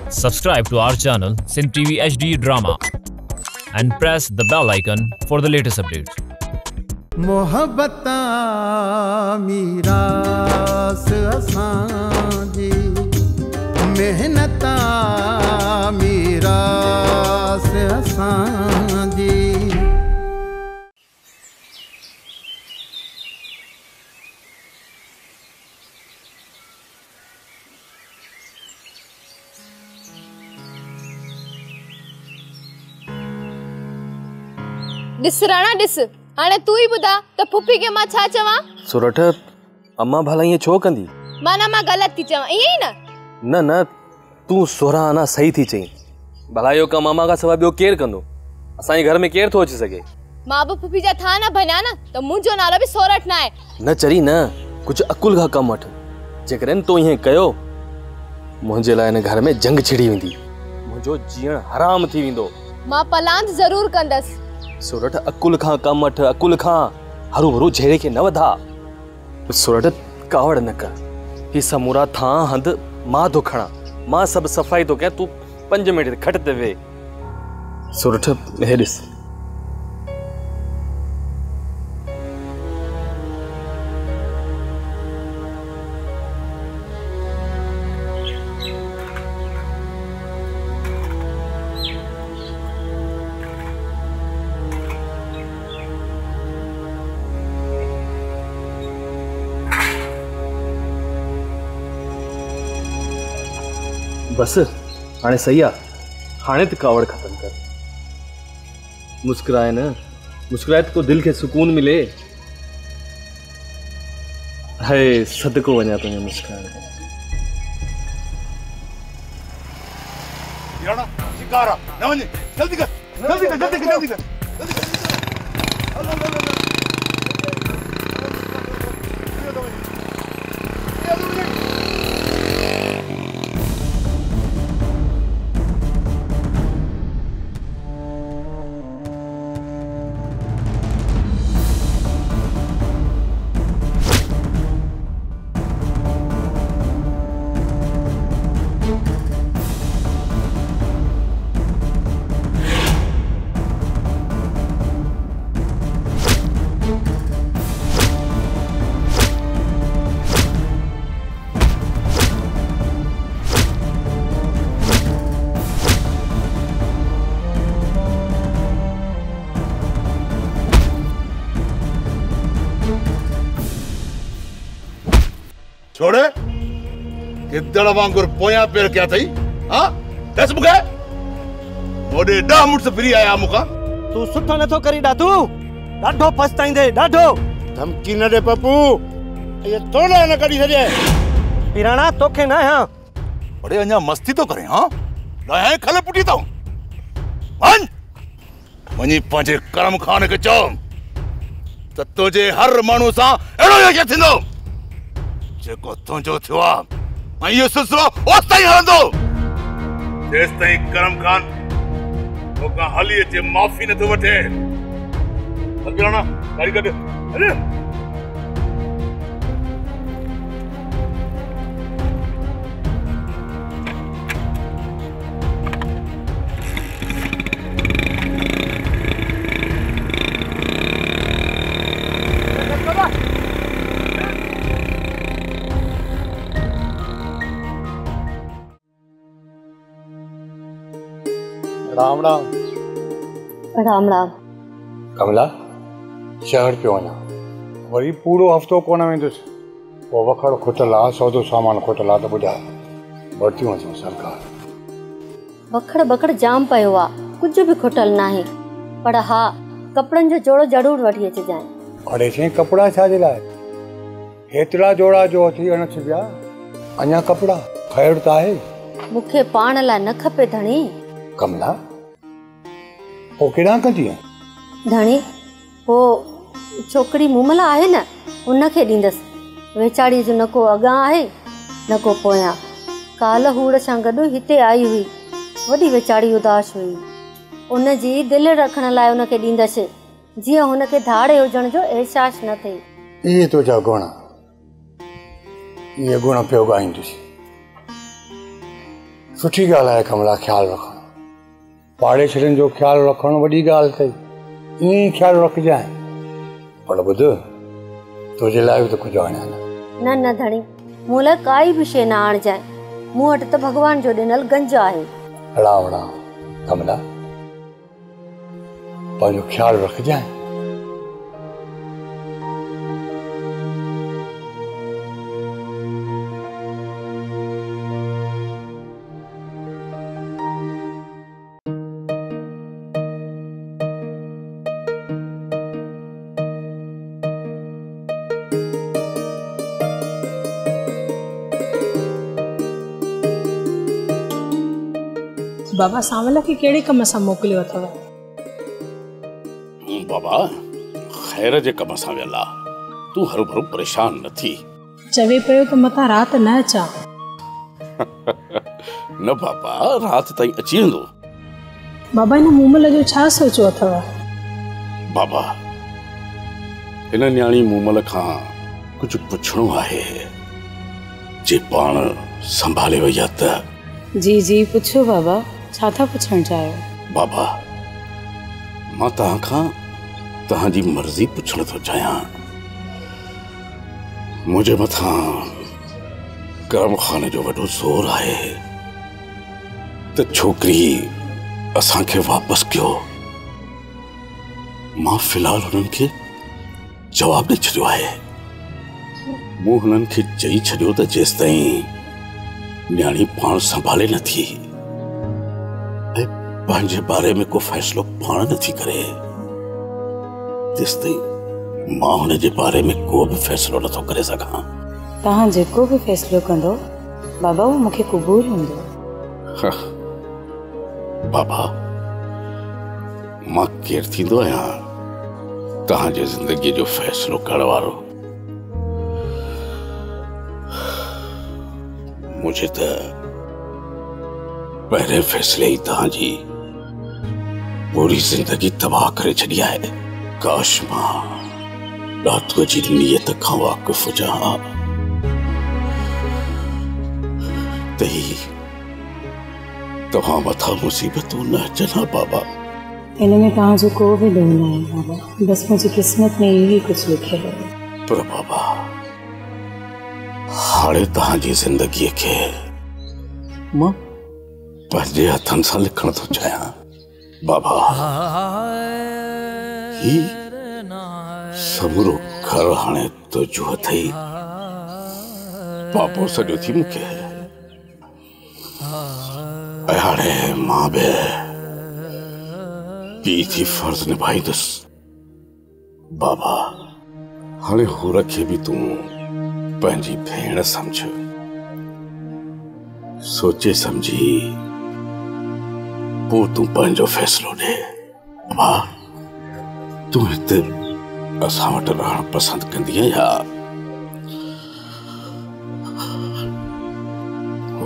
Subscribe to our channel Sin TV HD Drama and press the bell icon for the latest updates. मोहब्बता मीरास असांजी मेहनता मीरास असांजी। डिस राणा डिस हाणे तू ही बुधा त पुफी के मां छा चवा। सुरठ अम्मा भला ये छो कंदी माना मां गलत थी चवा इए ही न न तू सोरा आना सही थी चई भला यो कम अम्मा का सवा बियो केर कंदो असाई घर में केर थो अची सके। मां बि पुफी जा था न बन्या न त मुंजो नालो भी सोरठ ना है न चरी न कुछ अकुल का कम वठ जेकरन तो ये कयो मुझे लाए न घर में जंग छिड़ी विंदी मुझो जीण हराम थी विंदो। मां पलांद जरूर कंदस। सुरठ अकुल खां कम वठ अकुल खां हरू भरू झेड़े के न वधा। सुरठ कावड़ न कर ही समूरा था हंद मां तो खणा मां सब सफाई तो क्या तू 5 मिनट खट ते वे। सुरठ हे ॾिस बस हाने सही आ हाने तो कावड़ खत्म कर मुस्कुराए न मुस्कुराए तो दिल के सुकून मिले। हाय सदको वञा तो मुस्कुराए याना शिकारा न वञे जल्दी कर जल्दी कर जल्दी कर जल्दी कर छोड़े किदड़ वांगुर पोया पेर क्या थई हां दस मुके मोडे 10 मिनट फ्री आया मुका तू सुठो नथो करी डाधू डाढो पछताईंदे डाढो धमकी न दे पप्पू ये तोड़ा न करी सजे पिराणा तोखे ना हां बड़े अन्या मस्ती तो करे हां लाए खल पुटी तो वन वनी पंजे करम खान के चो त तुझे हर मानू सा एड़ो ये थिंदो जेको तुंजो थियो आ ये सिलसिलो ओस्ताई हलंदो जेस ताईं करम खान तोका हली अचे माफी न तो वठे अगराना गाड़ी कढ अरे राम राम राम राम कमला शहर पे वञा वरी पूरो हफ़्तो कोन वेंदुसि पोइ वखड़ खुटल आहे सौदो सामान खुटल आहे त ॿुधाए वरितियूं अचूं सरकार वखड़ बखड़ जाम पियो आहे कुझु बि खुटल नाहे पर हा कपिड़नि जो जोड़ो ज़रूर वठी अचिजांइ। अड़े साईं कपिड़ा छाजे लाइ हेतिरा जोड़ा जो थी वञनि पिया अञा कपिड़ा ख़ैर त आहे मूंखे पाण लाइ न खपे धणी। कमला पोइ केॾां कंदी धणी पोइ छोकिरी मूमल आहे न उनखे ॾींदसि वेचारी जो न को अॻां आहे न को पोयां। काल्ह हूड़ सां गॾु हिते आई हुई वॾी वेचारी उदास हुई उनजी दिलि रखण लाइ उनखे ॾींदसि जीअं हुनखे धाड़े हुजण जो अहसास न थिए। इहे तुंहिंजा गुण ये गुण पियो ॻाईंदुसि सुठी ॻाल्हि आहे कमला, ख़्यालु रखणु। पाड़े छॾनि जो ख़्यालु रखणु वॾी ॻाल्हि अथई, ईअं ई ख़्यालु रखजांइ। पर ॿुध, तुंहिंजे लाइ बि त कुझु आणियां न। न धणी, मूं लाइ काई बि शइ न आणजांइ। मूं वटि त भॻवान जो ॾिनल गंज आहे। अड़ा वड़ा कमला, पंहिंजो ख़्यालु रखजांइ। बाबा सांवल खे कहिड़े कम सां मोकिलियो अथव? बाबा ख़ैर जे कम सां वियल आहे। तूं हरू भरू परेशान न थी। चवे पियो त मतां राति न अचां। न बाबा, राति ताईं अची वेंदो। बाबा हिन मूमल जो छा सोचो अथव? बाबा हिन न्याणी मूमल खां कुझु पुछणो आहे। जे पाण संभाले वई आहे त। जी जी पुछो बाबा, छा था पुछण चाहियो? बाबा मां तव्हां खां तव्हांजी मर्ज़ी पुछण थो चाहियां। मुंहिंजे मथां करम खान जो वॾो ज़ोर आहे त छोकिरी असांखे वापसि कयो। मां फ़िलहाल हुननि खे जवाबु ॾेई छॾियो आहे। मूं हुननि खे चई छॾियो त जेसि ताईं न्याणी पाण संभाले नथी ऐं पंहिंजे बारे में को फ़ैसिलो पाण नथी करे, तेसि ताईं मां हुन जे बारे में को बि फ़ैसिलो नथो करे सघां। तव्हां जेको बि फ़ैसिलो कंदो बाबा, उहो मूंखे क़बूल हूंदो। बाबा मां केरु थींदो आहियां तव्हांजे ज़िंदगीअ जो फ़ैसिलो करण वारो? मुझे तो पहले फैसले ही तव्हांजी पूरी जिंदगी तबाह करे छॾी आहे। काश मां रात जी नीयत खां वाक़िफ़ हुजां त तव्हां मथां मुसीबतूं न अचनि। बाबा इन में तव्हांजो को बि ॾोह न आहे बाबा, बसि मुंहिंजी क़िस्मत में इहो ई कुझु लिखियल आहे। पर बाबा हाणे तव्हांजी ज़िंदगीअ खे मां पंहिंजे हथनि सां लिखण थो चाहियां। बाबा ही समूरो घर हाणे तुंहिंजो अथई। पापो सॼो थी मूंखे ऐं हाणे मां बि पीउ थी फर्ज़ निभाईंदुसि। बाबा हाणे हुर खे बि तूं पंहिंजी भेण समझ, सोचे समझी पोइ तूं पंहिंजो फ़ैसिलो ॾे। बाबा तूं हिते असां वटि रहणु पसंदि कंदीअ या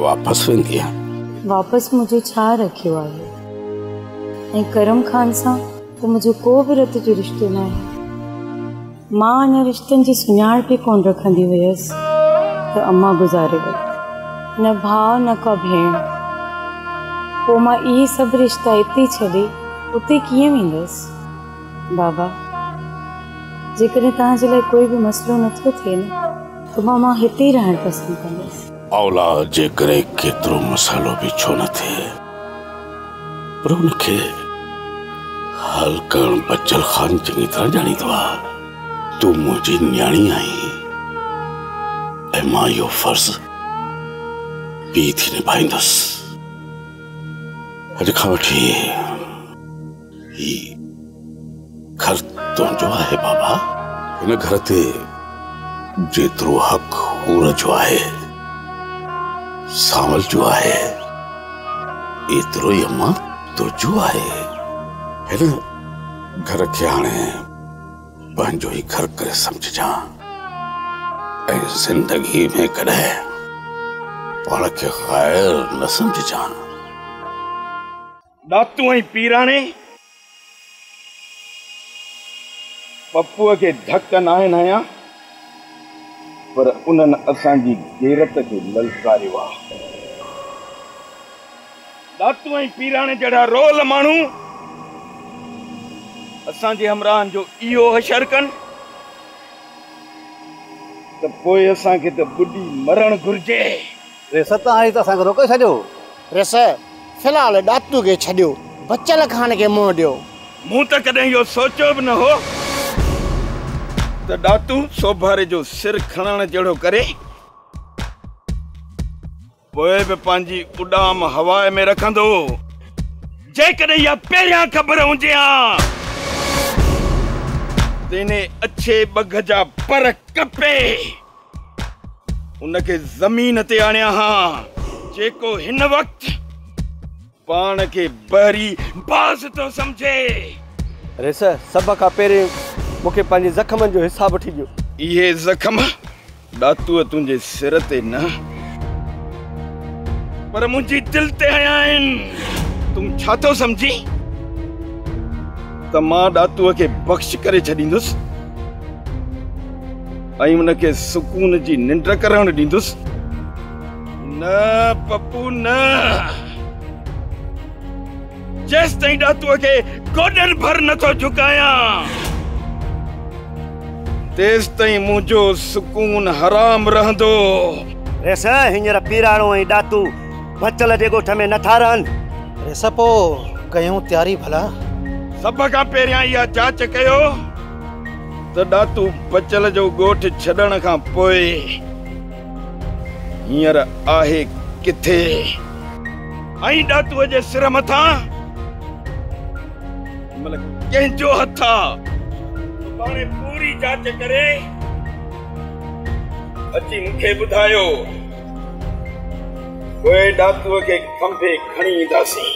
वापसि वेंदीअ? वापसि मुंहिंजो छा रखियो आहे? ऐं करम खान सां त मुंहिंजो को बि रत जो रिश्तो न आहे। मां अञा रिश्तनि जी सुञाण बि कोन रखंदी हुयसि त अम्मा गुज़ारे वई। न भाउ न का भेण। पोइ मां इहे सभु रिश्ता हिते छॾे उते कीअं वेंदसि? बाबा जेकॾहिं तव्हांजे लाइ कोई बि मसइलो नथो थिए न त मां हिते ई रहणु पसंदि कंदसि। औलाद जे करे केतिरो मसालो बि छो न थिए, पर उनखे हल करणु बचल खान चङी तरह ॼाणींदो आहे। तूं मुंहिंजी न्याणी आहीं ऐं मां इहो फर्ज़ पीउ थी निभाईंदुसि। अॼु खां वठी ही घर तुंहिंजो आहे। बाबा हिन घर ते जेतिरो हक़ हूर जो आहे, सांवल जो आहे, एतिरो ई अम्मा तुंहिंजो आहे। हिन घर खे हाणे पंहिंजो ई घर करे समझजां ऐं ज़िंदगी में कॾहिं पाण खे ग़ैर न समझजां। दातू ऐं पीराणे पप्पूअ खे धक न आहिनि पर उन्हनि असांजी गैरत खे ललकारियो आहे। दातू ऐं पीराणे जहिड़ा रोल माण्हू असांजे हमराहनि जो इहो हशर कनि त पोइ असांखे त बुॾी मरण घुर्जे। रेस तव्हां त असांखे रोके छॾियो। रेस फ़िलहाल दातू खे छॾियो, बचल खान खे मुंहुं ॾियो। मूं त कॾहिं इहो सोचियो बि न हो त दातू सोभारे जो सिर खणण जहिड़ो करे पोइ बि पंहिंजी उॾाम हवा में रखंदो। जेकॾहिं इहा पहिरियां ख़बर हुजे हा त इन अछे बघ जा पर कपे उनखे ज़मीन ते आणिया हा जेको हिन वक़्तु पाण खे बहरी बाज़ तो समझे। रेस सभ खां पहिरीं मूंखे पंहिंजे ज़ख़्मनि जो हिसाब वठी ॾियो। इहे ज़ख़्म दातूअ तुंहिंजे सिर ते न पर मुंहिंजी दिल ते आया आहिनि। तूं छा थो समझी त मां दातूअ खे बख़्श करे छॾींदुसि ऐं उनखे सुकून जी निंड करण ॾींदुसि? न पप्पू न। जेसि ताईं दातूअ खे गोॾनि भर नथो झुकायां तेसि ताईं मुंहिंजो सुकून हराम रहंदो। रेस हींअर पीराणो ऐं दातू बचल जे ॻोठ में नथा रहनि। रेस पोइ कयूं तयारी भला। सभ खां पहिरियां इहा जांच कयो त दातू बचल जो ॻोठ छॾण खां पोइ हींअर आहे किथे ऐं दातूअ जे सिर मथां कंहिंजो हथ आहे। पाणे पूरी जांच करे अची मूंखे ॿुधायो। पोइ दातूअ खे खंभे खणी ईंदासीं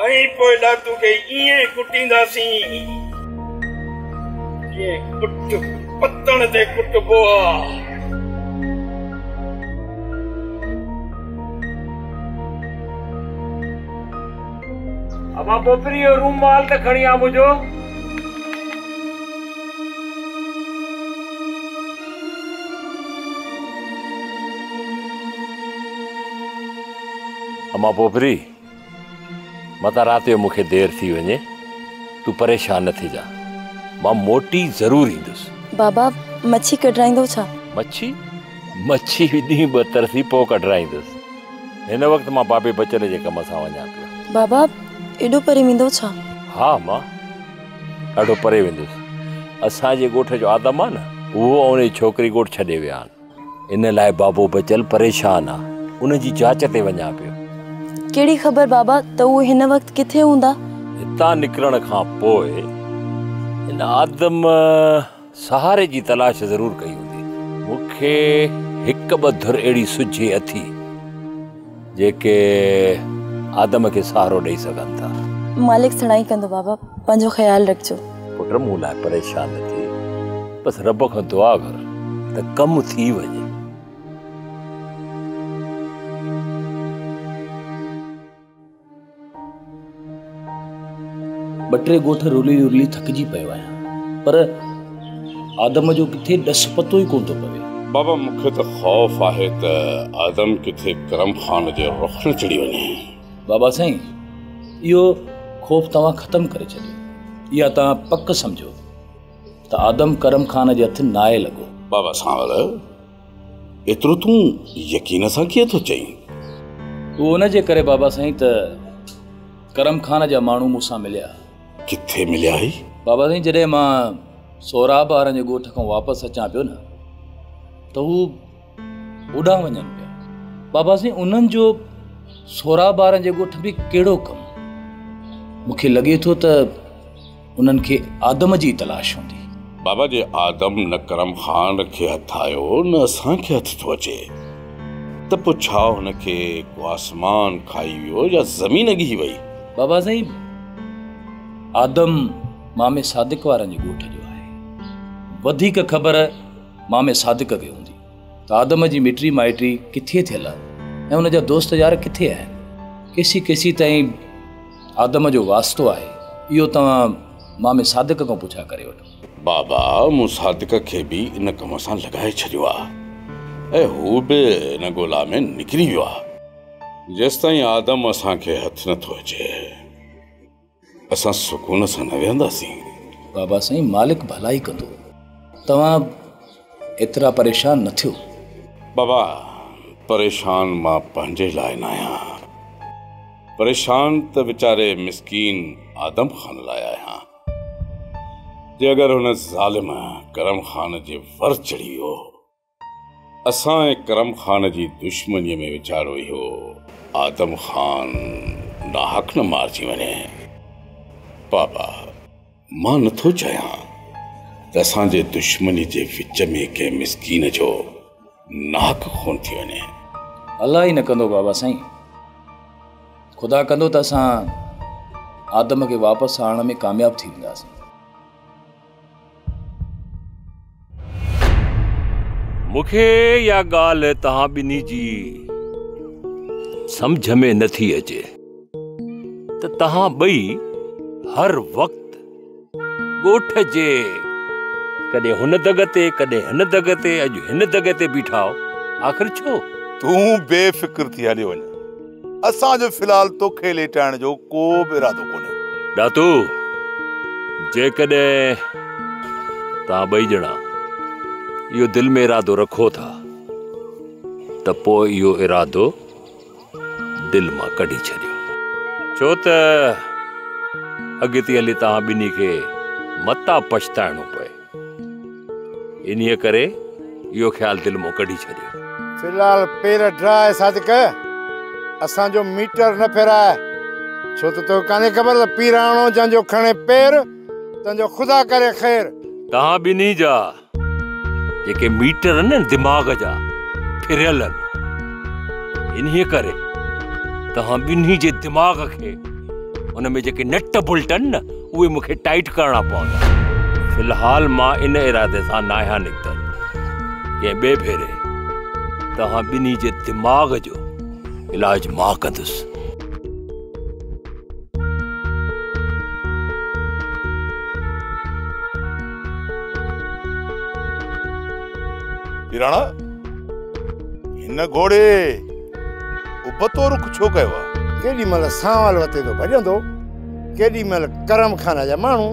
ऐं पोइ दातू खे ईअं कुटींदासीं जीअं कुट पतण ते कुटबो आहे। अमा पोपरी जो रूम माल त खणी आ मुंहिंजो। अमा पोपरी मता रात जो मूंखे देर थी वञे, तू परेशान न थी जा, मां मोटी ज़रूर ईंदुसि। बाबा मच्छी कढाईंदो छा? मच्छी मच्छी ॾींहुं ॿ तरसी पोइ कढाईंदुसि। हिन वक़्तु मां बाबे बचल जे कम सां वञा पियो। बाबा एॾो परे वेंदो छा? हा मां ॾाढो परे वेंदुसि। असांजे ॻोठ जो आदम आहे न, उहो उन छोकिरी ॻोठ छॾे विया आहिनि। इन लाइ बाबो बचल परेशान आहे, उनजी जांच ते वञा पियो। कहिड़ी ख़बर बाबा त उहो हिन वक़्तु किथे हूंदा? हितां निकिरण खां पोइ हिन आदम सहारे जी तलाश ज़रूर कई हूंदी। मूंखे हिकु ॿ धुर अहिड़ी सुझे अथी जेके आदम खे सहारो ॾेई सघनि था। मालिक सणाई कंदो बाबा, पंहिंजो ख़्यालु रखिजो। पुट मूं लाइ परेशान न थी, बसि रब खां दुआ कर त कमु थी वञे। ॿ टे ॻोठ रुली रुली थकिजी पियो आहियां, पर आदम जो किथे ॾस पतो ई कोन थो पवे। बाबा मूंखे त ख़ौफ़ आहे त आदम किथे करम खान जे रुख़ न चढ़ी वञे। बाबा साईं, इहो ख़ौफ़ तव्हां ख़तमु करे छॾियो। इहा तव्हां पक सम्झो त आदम करम खान जे हथ न आहे लॻो। बाबा सांवर, एतिरो तूं यकीन सां कीअं थो चईं? उहो उन जे करे बाबा साईं त करम खान जा माण्हू मूंसां मिलिया। किथे मिलिया ही? बाबा साईं, जॾहिं मां सोराब वारनि जे ॻोठ खां वापसि अचां पियो न त हू ओॾां वञनि पिया। बाबा साईं, उन्हनि जो सोराब वारनि जे ॻोठ में कहिड़ो कमु? मूंखे लॻे थो त उन्हनि खे आदम जी तलाश हूंदी। बाबा जे आदम न करम खान खे हथ आयो न असांखे हथ थो अचे त पोइ छा हुनखे को आसमान खाई वियो या ज़मीन ॻही वई? बाबा साईं, आदम मामे सादिक वारनि जे ॻोठ जो आहे। वधीक ख़बर मामे सादिक खे हूंदी त आदम जी मिटी माइटी किथे थियल आहे ऐं हुनजा दोस्त यार किथे आहिनि। केसी केसी ताईं आदम जो वास्तो आहे, इहो तव्हां मामे सादिक खां पुछा करे वठो। बाबा, मूं सादिक खे बि इन कम सां लॻाए छॾियो आहे ऐं हू बि इन ॻोल्हा में निकिरी वियो आहे। जेसिताईं आदम असांखे हथ नथो अचे असां सुकून सां न वेहंदासीं। बाबा साईं मालिक भलाई कंदो, तव्हां एतिरा परेशान न थियो। बाबा परेशान मां पंहिंजे लाइ न आहियां, परेशान त वीचारे मिसकीन आदम खान लाइ आहियां। जे अगरि हुन ज़ालिम करम खान जे वर चढ़ी वियो, असां ऐं करम खान जी दुश्मनीअ में वीचारो इहो आदम खान नाहक न मारिजी वञे। बाबा मां नथो चाहियां त असांजे दुश्मनी जे विच में कंहिं मिसकीन जो नाहक खून थी वञे। अलाह ई न कंदो बाबा साईं, खुदा कंदो त असां आदम खे वापसि आणण में कामयाब थी वेंदासीं। मूंखे इहा ॻाल्हि तव्हां ॿिन्ही जी सम्झ में नथी अचे त तव्हां ॿई हर वक़्तु ॻोठ जे कॾहिं हुन दग ते कॾहिं हिन दग ते, अॼु हिन दग ते बीठा हो। आख़िर छो? तूं बेफ़िक्र थी हली वञ, असांजो फ़िलहाल तोखे लेटाइण जो को बि इरादो कोन्हे। दातू जेकॾहिं तव्हां ॿई ॼणा इहो दिलि में इरादो रखो था त पोइ इहो इरादो दिलि मां कढी छॾियो, छो त अॻिते हली तव्हां ॿिन्ही खे मता पछताइणो पए। इन्हीअ करे इहो ख़्यालु दिलि मां कढी छॾियो। फिलहाल पेर ड्राए सादिक, असांजो मीटर न फेराए, छो त तो कान्हे ख़बर त पीराणो जंहिंजो खणे पेर तंहिंजो ख़ुदा करे ख़ैर। तव्हां ॿिन्ही जा जेके मीटर आहिनि दिमाग़ जा फिरियल आहिनि, इन्हीअ करे तव्हां ॿिन्ही जे दिमाग़ खे उन में जेके नट बुल्ट आहिनि न उहे मूंखे टाइट करणा पवंदा। फ़िलहाल मां इन इरादे सां न आहियां निकितल, कंहिं ॿिए भेरे तव्हां ॿिन्ही जे दिमाग़ जो इलाज मां कंदुसि। पीराणा हिन घोड़े उबतो रुख छो कयो आहे? केॾी महिल सांवल वते थो भॼंदो, केॾी महिल करम खाना जा माण्हू,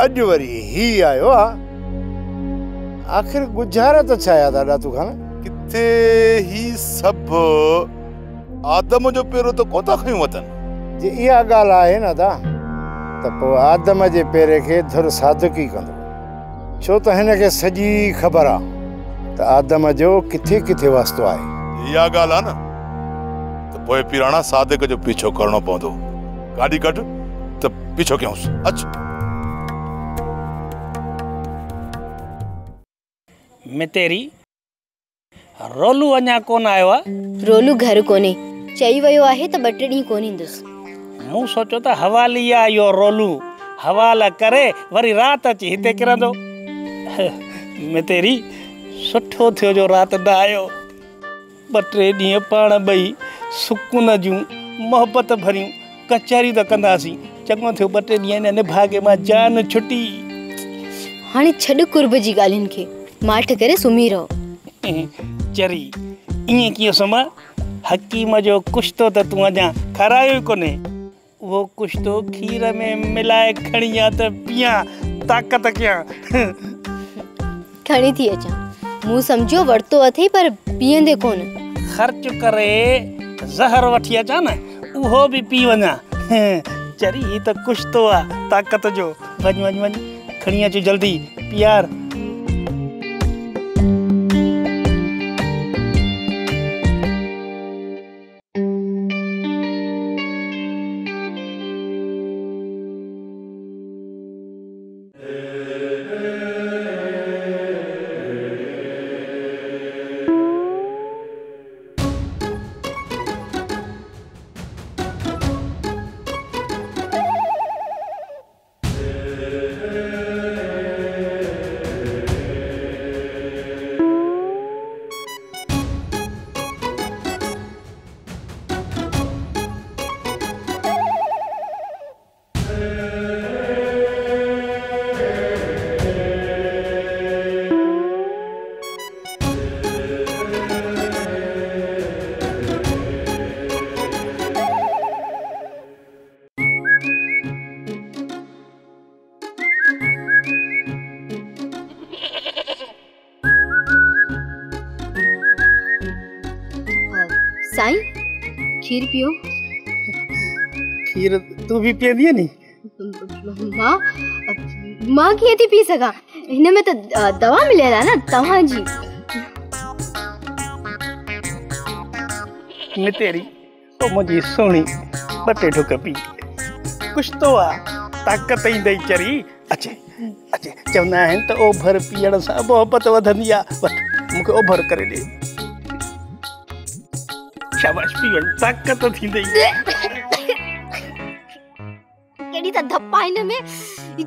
अॼु वरी ही आयो आहे। आख़िर गुज़ारा त छा आहे दादा तूं खान? किथे ही सभु आदम जो पेरो त कोता खयूं वतन। जे इहा ॻाल्हि आहे न दा त पोइ आदम जे पेरे खे धुर सादिक ई कंदो, छो त हिन खे सॼी ख़बर आहे त आदम जो किथे किथे वास्तो आहे। इहा ॻाल्हि आहे न त पोइ पीराणा सादिक जो पीछो करणो पवंदो। गाॾी कढ त पीछो कयूंसि। अच मितेरी, रोलू अञा कोन आयो आहे? रोलू घर कोन्हे, चई वियो आहे त 2 ॾींहं कोन ईंदुसि। मूं सोचो त हवाली आहे इहो रोलू, हवाला करे वरी राति अची हिते किरंदो। मितेरी सुठो थियो जो राति न आयो। 2-3 ॾींहं पाण ॿई सुकून जूं मोहबत भरियूं कचहरी त कंदासीं। चङो थियो 2-3 ॾींहं निभागे मां जान छुटी। हाणे छॾ कुर्ब जी ॻाल्हियुनि खे, माठ करे सुम्ही रहो। चरी ईअं कीअं सुम्हां? हकीम जो कुश्तो त तूं अञा खारायो ई कोन्हे। उहो कुश्तो खीर में मिलाए खणी आ त पियां, ताक़त कयां। खणी थी अचां, मूं सम्झो वरितो अथई पर पीअंदे कोन। ख़र्च करे ज़हर वठी अचां न, उहो बि पी वञा। चरी ही त कुश्तो आहे ताक़त जो। वञ वञ वञ, खणी अच जल्दी प्यार। साईं खीर पियो। खीर तू भी पियंदी है नी? मां कीअं थी पी सघां? हिन में त दवा मिलियल आहे न तव्हांजी। मितेरी ओ मुंहिंजी सोणी ॿ टे ढुक पी कुछ तो आ ताक़त ईंदई चरी। अचे अचे चवंदा आहिनि त ओभर पीअण सां मोहबत वधंदी आहे। वठ मूंखे ओभर करे ॾे। शाबाश पी वञ ताक़त थींदई। केॾी त धप आहे हिन में।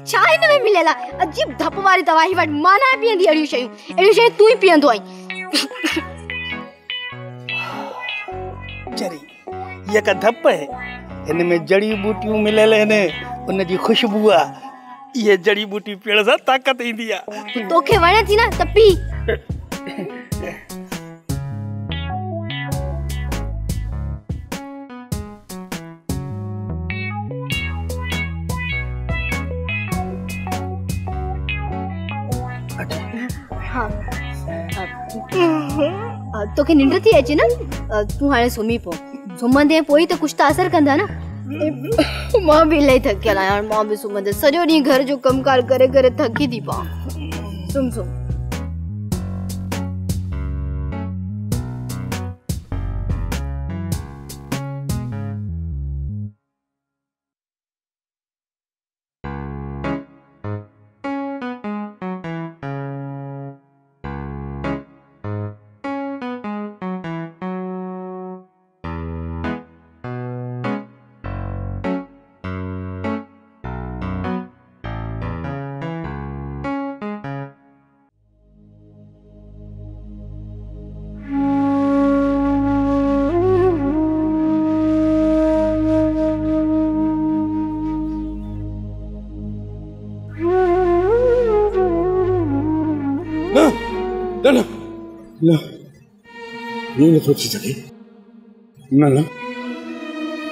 छा हिन में मिलियल आहे? अजीब धप वारी दवा ही वटि मां न पीअंदी अहिड़ियूं शयूं तूं ई पीअंदो आहीं। चरी ये का धप है। हिन में जड़ी बूटियूं मिलियल आहिनि उनजी खुशबू आहे। ये जड़ी बूटी पियण सां ताक़त ईंदी आहे। तोखे वणे थी न त पी। हाँ तोखे निंड थी अचे न? तूं हाणे सुम्ही पो। सुम्हंदे पोइ त कुछ त असर कंदा न। मां भी इलाही थकियल आहियां। मां भी सुम्हंदे सॼो ॾींहुं घर जो कमकार करे करे थकी थी पवां। सुम सुम। नींद तो थी सके न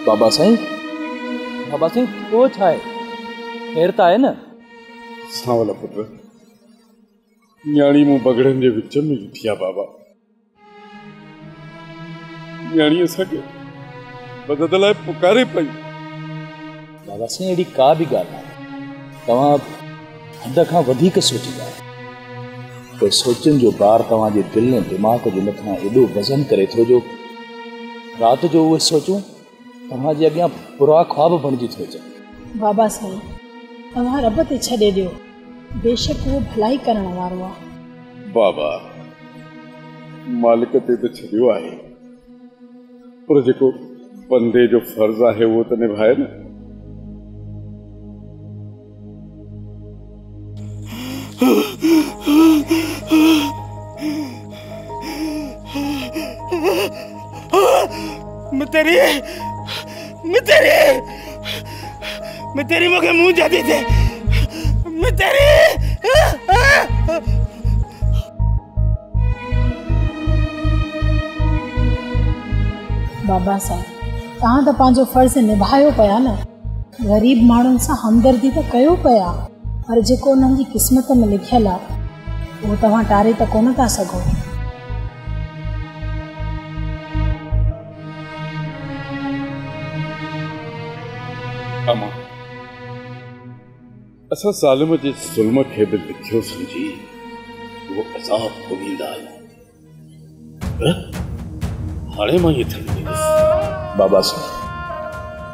बाबा साईं को छा आहे? खैर त आहे न? सावला पुत्र न्याणी मूं बगड़नि जे विच में बीठी आहे बाबा। न्याणी असांखे मदद लाइ पुकारे पई। बाबा साईं अहिड़ी का बि ॻाल्हि आहे। तव्हां हद खां वधीक सोची ॻाल्हि। कोई सोचनि जो बार तव्हांजे दिलि ऐं दिमाग़ जे मथां एॾो वज़न करे थो जो राति जो उहे सोचूं तव्हांजे अॻियां बुरा ख्वाब बणिजी थो अचे। बाबा साईं तव्हां रब ते छॾे ॾियो। बेशक उहो भलाई करण वारो आहे। बाबा मालिक ते त छॾियो आहे पर जेको बंदे जो फर्ज़ आहे उहो त निभाए न। मितेरी मूंखे मुंहुं जाती थे। मितेरी बाबा साईं तव्हां त पंहिंजो फर्ज़ निभायो पिया न। ग़रीब माण्हुनि सां हमदर्दी त कयो पिया पर जेको उन्हनि जी क़िस्मत में लिखियल आहे उहो तव्हां टारे त कोन था सघो। अमा असां ज़ालिम जे ज़ुल्म खे बि लिखियो सम्झी उहो अज़ाब भोॻींदा आहियूं। हाणे मां इहे थी वेंदुसि। बाबा साईं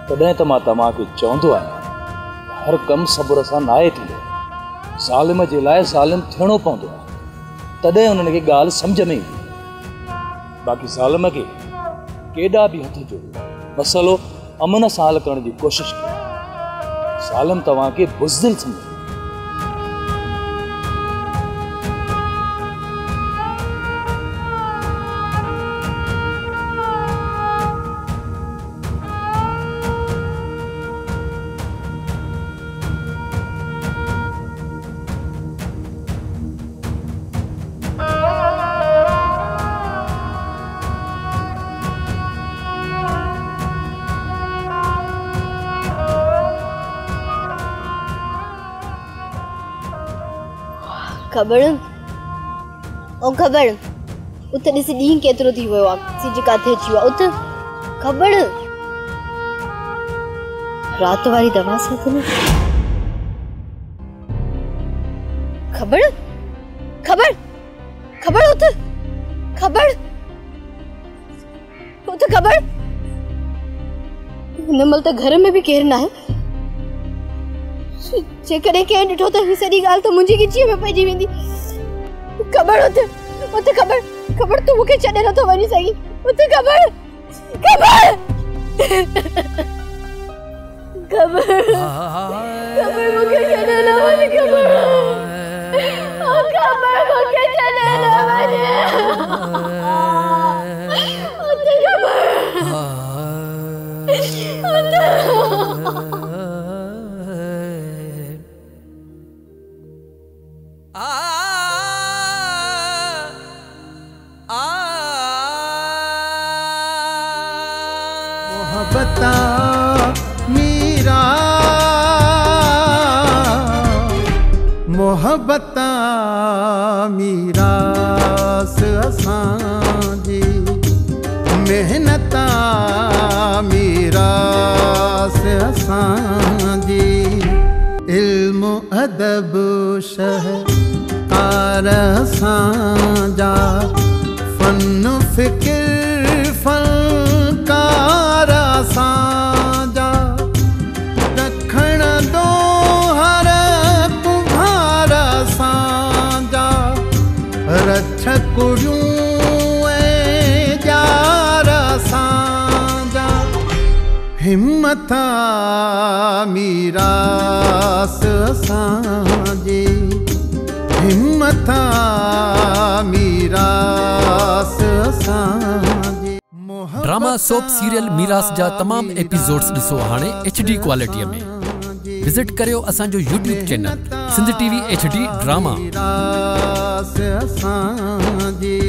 तॾहिं त मां तव्हांखे चवंदो आहियां हर कमु सब्र सां नाहे थींदो। ज़ालिम जे लाइ ज़ालिम थियणो पवंदो आहे तॾहिं उन्हनि खे ॻाल्हि सम्झ में ईंदी। बाक़ी ज़ालिम खे केॾा बि हथ जोड़ो मसइलो अमन सां हल करण जी कोशिशि कयो। ज़ालिम तव्हांखे बुज़दिल सम्झे। खबर ओ खबर उत ॾिस ॾींहुं केतिरो थी वियो आहे। सिज काथे अची वियो आहे। उत खबर रात वाली दवा से तो खबर खबर खबर होता खबर होता खबर नमल तो घर में भी केर ना है जेकॾहिं कंहिं ॾिठो त ही सॼी ॻाल्हि त मुंहिंजी गिचीअ में पइजी वेंदी। खबर होते खबर खबर तूं मूंखे छॾे नथो वञी सघी होते खबर खबर खबर खबर मूंखे छॾे न वञ खबर खबर मूंखे छॾे न वञ होते खबर मोहब्बता मीरा मोहब्बता मीरास असांजी मेहनता मीरास असांजी इल्म अदब शहकार असांजा फन फिक्र फनकार असांजा दखण दोहर कुम्हार असांजा रक्षकुड़ियूं ऐं जार असांजा हिम्मता मीरास असांजी हिम्मता मीरास असांजी। ड्रामा सोप सीरियल मीरास जा तमाम एपिसोड्स ॾिसो हाणे HD क्वालिटीअ में। विजिट करियो असांजो YouTube channel Sindh TV HD drama. मीरास असांजी।